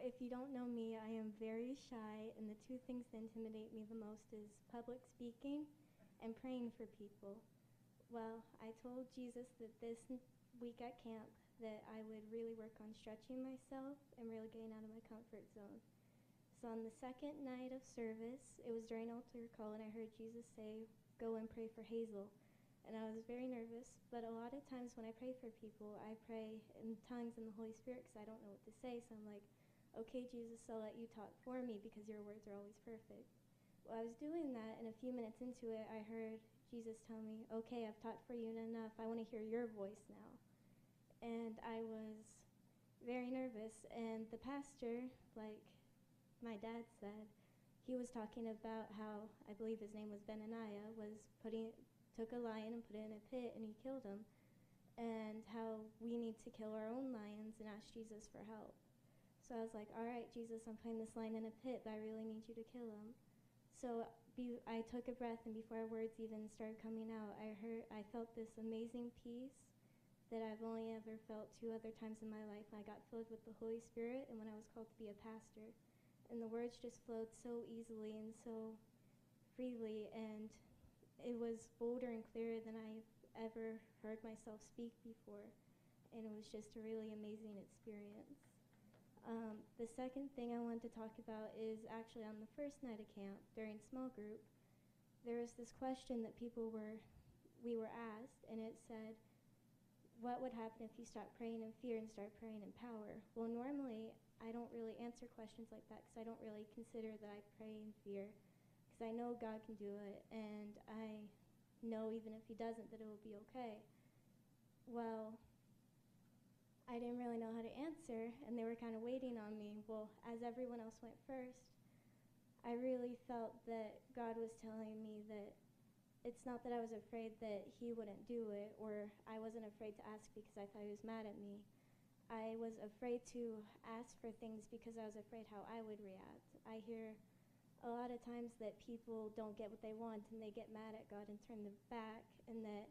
if you don't know me, I am very shy, and the two things that intimidate me the most is public speaking and praying for people. Well, I told Jesus that this week at camp that I would really work on stretching myself and really getting out of my comfort zone. So on the second night of service, it was during altar call, and I heard Jesus say, "Go and pray for Hazel." And I was very nervous, but a lot of times when I pray for people, I pray in tongues in the Holy Spirit because I don't know what to say. So I'm like, "Okay, Jesus, I'll let you talk for me because your words are always perfect." Well, I was doing that, and a few minutes into it, I heard Jesus tell me, "Okay, I've taught for you enough. I want to hear your voice now." And I was very nervous, and the pastor, like my dad said, he was talking about how, I believe his name was Benaniah, took a lion and put it in a pit and he killed him, and how we need to kill our own lions and ask Jesus for help. So I was like, "All right, Jesus, I'm putting this lion in a pit, but I really need you to kill him." So I took a breath, and before words even started coming out, I felt this amazing peace that I've only ever felt two other times in my life. I got filled with the Holy Spirit and when I was called to be a pastor. And the words just flowed so easily and so freely, and it was bolder and clearer than I've ever heard myself speak before. And it was just a really amazing experience. The second thing I wanted to talk about is actually on the first night of camp during small group, there was this question that we were asked, and it said, "What would happen if you stopped praying in fear and started praying in power?" Well, normally I don't really answer questions like that because I don't really consider that I pray in fear, because I know God can do it, and I know even if he doesn't that it will be okay. Well, I didn't really know how to answer, and they were kind of waiting on me. Well, as everyone else went first, I really felt that God was telling me that it's not that I was afraid that he wouldn't do it, or I wasn't afraid to ask because I thought he was mad at me. I was afraid to ask for things because I was afraid how I would react. I hear a lot of times that people don't get what they want and they get mad at God and turn their back, and that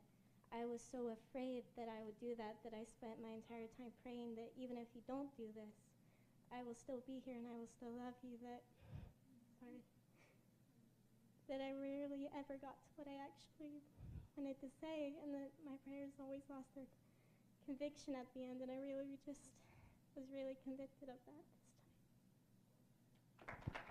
I was so afraid that I would do that I spent my entire time praying that even if you don't do this, I will still be here and I will still love you, that I rarely ever got to what I actually wanted to say, and that my prayers always lost their conviction at the end, and I really just was really convicted of that this time.